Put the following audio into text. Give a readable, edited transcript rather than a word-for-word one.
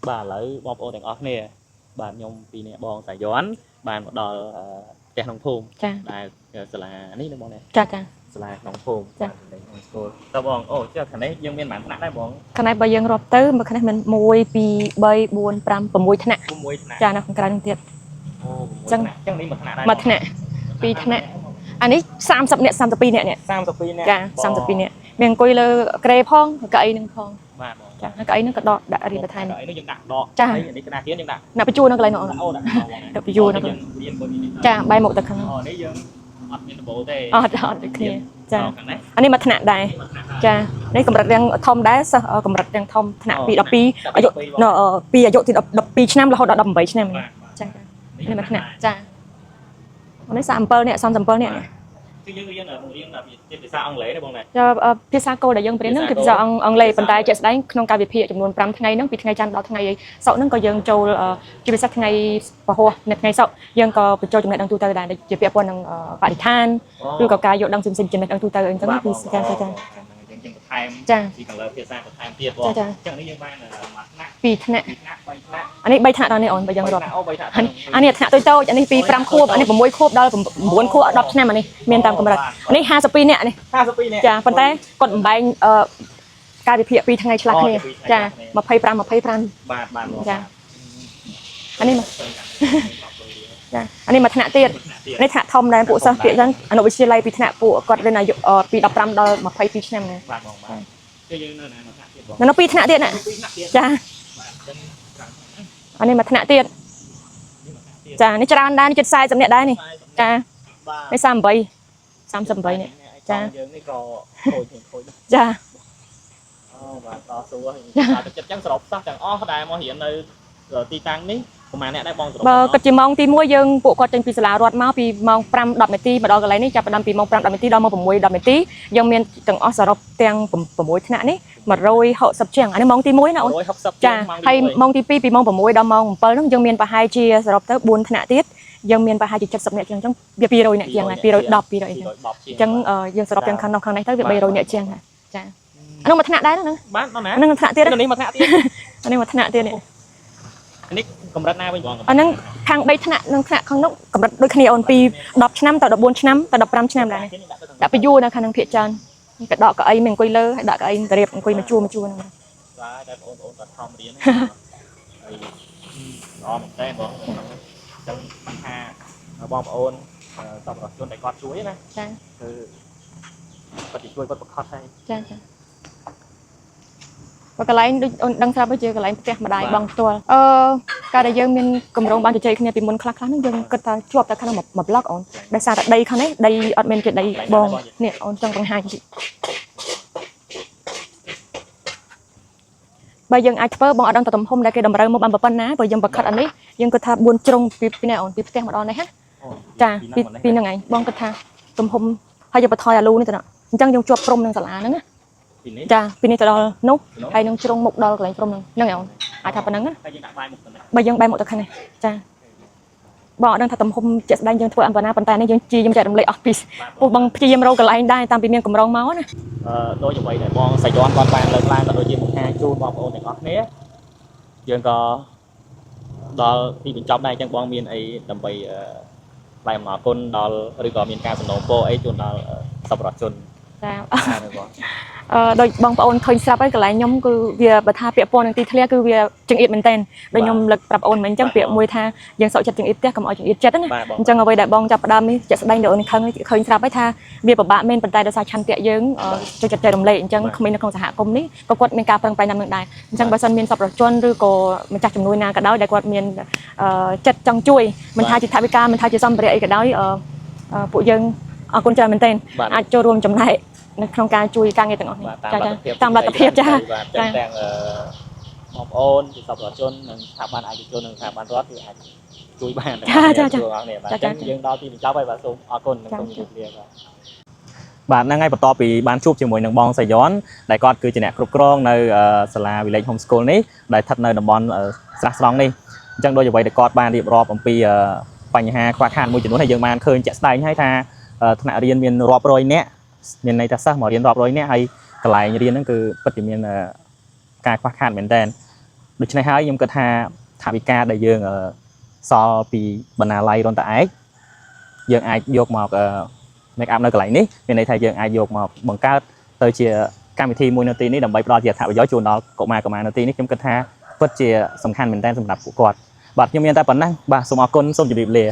bà lấy bom ô đèn óc nè bạn nhom pi nè bong sài dón bạn một đò kẹt nông thôn đại sờ là ní nó bong này sờ là nông thôn tao bong ô chứ thằng đấy dương miên bản nặng đấy bong thằng này bây giờ rọp tới mà thằng này mình mùi pi bay buồn pram và mùi thằng nè cha nó không cần tiền chẳng đi mà thằng nè pi thằng nè anh ấy sam sập pi nè cha sam sập pi nè miền quê lơ kề phong cậy nương phong cha nó cậy nó có đọt đã đi vào thay này cha nạp chua nó cái này nọ nạp chua nó cha bay một tật khăn được kia cha anh ấy mà thằng đại cha đây cầm rạch đang thông đá sao cầm rạch đang thông thằng bị đập pi ở chỗ nó pi ở chỗ thì đập pi năm là họ đập 7 năm cha đây mà thằng cha anh ấy sample nè xong sample nè cho pizza cô đã dân bên nước thì giờ ông lấy bàn tay chạy đánh không cao việt phi trong nguồn 5 ngày nó bị ngày chăn đó ngày sau nó có dân châu pizza ngày và hoa ngày sau dân có châu trong này đang tu tơ đàn để chỉ việc quan đang phải than rồi có cái dụ đang sinh trên này đang tu tơ anh chẳng cha vì thế này anh ấy bay thả đó này ổn bây giờ rồi anh ấy thả tôi anh ấy pi 5 khô anh ấy cũng 1 khô đó 4 khô 10 năm anh ấy miền tam cầm rạch anh ấy 50 ปีเนี่ยนี่จ้าប៉ុន្តែគាត់បំបែងការវិភាគពីថ្ងៃឆ្លាស់គ្នាចា25បាទចាអានេះចាអានេះមួយថ្នាក់ទៀតនេះថ្នាក់ធំដែរពួកសិស្សពាក្យចឹងអនុវិទ្យាល័យពីថ្នាក់ពួកគាត់រៀនអាយុពី15ដល់22ឆ្នាំហ្នឹងបាទគឺយើងនៅណាមួយថ្នាក់ទៀតនៅ2ថ្នាក់ទៀតណាចាអានេះមួយថ្នាក់ទៀតចានេះច្រើនដែរនេះជិត40នាក់ដែរនេះចានេះ38នេះចាយើងនេះក៏ខូចចាអូបាទតស៊ូហើយតែចិត្តចឹងសរុបសោះទាំងអស់ដែលមករៀននៅទីតាំងនេះប្រហែលអ្នកដែរបងសរុបបើគាត់ជាម៉ោងទី1យើងពួកគាត់ចេញពីសាលារដ្ឋមកពីម៉ោង 5-10 នាទីមកដល់កន្លែងនេះចាប់ផ្ដើមពីម៉ោង 5-10 នាទីដល់ម៉ោង 6-10 នាទីយើងមានទាំងអស់សរុបទាំង6ថ្នាក់នេះ160ជាងអានេះម៉ោងទី1ណាអូនចាហើយម៉ោងទី2ពីម៉ោង 6 ដល់ម៉ោង 7 ហ្នឹងយើងមានប្រហែលជាសរុបទៅ4ថ្នាក់ទៀតយើងមានប្រហែលជា70នាក់ជាងអញ្ចឹងវា200នាក់ជាង210 200អញ្ចឹងយើងសរុបទាំងខាងនោះខាងនេះទៅវា300នាក់ជាងចាអានោះមួយថ្នាក់ដែរហ្នឹងបាទហ្នឹងថ្នាក់ទៀតនេះមួយថ្នាក់ទៀតអានេះមួយថ្នាក់ទៀតនេះនេះកម្រិតណាវិញបងអាហ្នឹងខាង3ថ្នាក់នឹងថ្នាក់ខាងនោះកម្រិតដូចគ្នាអូនពី10ឆ្នាំទៅ14ឆ្នាំទៅ15ឆ្នាំដែរដាក់ពីយូរនៅខាងនឹងភាគច្រើនក៏ដកកៅអីមានអង្គុយលើហើយដាក់កៅអីរៀបអង្គុយមកជួហ្នឹងបាទតែបងប្អូនគាត់ខំរៀនហើយល្អមែនតើបងចឹងបញ្ហាបងប្អូនសប្បុរសជនដែលគាត់ជួយណាចាគឺគាត់ជួយគាត់ប្រខត់ហើយចាបើកន្លែងដូចអូនដឹងស្រាប់ទៅជាកន្លែងផ្ទះម្ដាយបងផ្ទាល់ការដែលយើងមានកម្រងបានជជែកគ្នាពីមុនខ្លះហ្នឹងយើងគិតថាជាប់តែខាងមួយប្លុកអូនដោយសារតែដីខាងនេះដីអត់មានជាដីបងនេះអូនចង់បង្ហាញបើយើងអាចធ្វើបងអត់ដឹងទៅទំហំដែលគេតម្រូវមកបានប៉ុណ្ណាបើយើងប្រខិតអានេះយើងគិតថា4ជ្រុងពីនេះអូនពីផ្ទះម្ដងនេះណាចាពីហ្នឹងឯងបងគិតថាទំហំហើយយើងបន្ថយអាលូនេះទៅអញ្ចឹងយើងជាប់ព្រំនឹងសាលាហ្នឹងណាចាពីនេះទៅដល់នោះហើយនឹងជ្រុងមុខដល់កន្លែងព្រំហ្នឹងអូនអាចថាប៉ុណ្ណឹងណាបើយើងបែរមុខទៅខាងនេះចាបងអត់ដឹងថាទំហំជាក់ស្ដែងយើងធ្វើអំប៉ុណ្ណាប៉ុន្តែនេះយើងចែករំលែកអស់ពីពួកបងព្យាយាមរកកន្លែងដែរតាមពីមានកម្រងមកណាដូចអ្វីដែលបងសៃយ័នគាត់បានលើកឡើងក៏ដូចជាបង្ហាញជូនបងប្អូនទាំងអស់គ្នាយើងក៏ដល់ទីបញ្ចប់ដែរអញ្ចឹងបងមានអីដើម្បីថ្លែងអំណរគុណដល់ឬក៏មានការសំណូមពរអីជូនដល់សប្បុរសជនចាដោយបងប្អូនឃើញស្រាប់ហើយកន្លែងខ្ញុំគឺវាបើថាពាក្យពណ៌នឹងទីធ្លាគឺវាចង្អៀតមែនតើដោយខ្ញុំលើកប្រាប់អូនមិនអញ្ចឹងពាក្យមួយថាយើងសក់ចិត្តចង្អៀតផ្ទះកុំឲ្យចង្អៀតចិត្តណាអញ្ចឹងអ្វីដែលបងចាប់ផ្ដើមនេះជាក់ស្ដែងដែលអូនឃើញស្រាប់ហើយថាវាពិបាកមែនប៉ុន្តែដោយសារឆន្ទៈយើងចូលចិត្តចែករំលែកអញ្ចឹងក្មេងនៅក្នុងសហគមន៍នេះក៏គាត់មានការប្រឹងប្រែងតាមនឹងដែរអញ្ចឹងបើសិនមានសប្បុរសជនឬក៏ម្ចាស់ជំនួយណាក៏ដោយដែលគាត់មានចិត្តចង់ជួយមិនថាជាថវិកាមិនថាជាសម្ភារៈអីក៏ដោយពួកយើងអរគុណច្រើនមែនតើអាចចូលរួមចំណែកនៅក្នុងការជួយការងារទាំងអស់នេះតាមលទ្ធភាពចាទាំងបងប្អូនជាសប្បុរសជននិងស្ថាប័នឯកជននិងស្ថាប័នរដ្ឋគឺអាចជួយបានចាយើងដល់ទីបញ្ចប់ហើយបាទសូមអរគុណនិងសូមជម្រាបលាបាទហ្នឹងហើយបន្ទាប់ពីបានជួបជាមួយនឹងបងសៃយ័នដែលគាត់គឺជាអ្នកគ្រប់គ្រងនៅសាលា Village Home School នេះដែលស្ថិតនៅតំបន់ស្រះស្រង់នេះអញ្ចឹងដូចអ្វីដែលគាត់បានរៀបរាប់អំពីបញ្ហាខ្វះខាតមួយចំនួនហើយយើងបានឃើញជាក់ស្ដែងហើយថាថ្នាក់រៀនមានរាប់រយនាក់មានន័យថាសិស្សមករៀនរាប់រយនាក់ហើយកន្លែងរៀនហ្នឹងគឺពិតជាមានការខ្វះខាតមែនតើ ដូច្នេះហើយខ្ញុំគិតថាថាវិការដែលយើងសល់ពីបណ្ណាល័យរនតាឯកយើងអាចយកមក make up នៅកន្លែងនេះមានន័យថាយើងអាចយកមកបង្កើតទៅជាកម្មវិធីមួយនៅទីនេះដើម្បីផ្ដល់ជាអត្ថប្រយោជន៍ជូនដល់កុមារនៅទីនេះខ្ញុំគិតថាពិតជាសំខាន់មែនទែនសម្រាប់ពួកគាត់បាទខ្ញុំមានតែប៉ុណ្ណឹងបាទសូមអរគុណសូមជម្រាបលា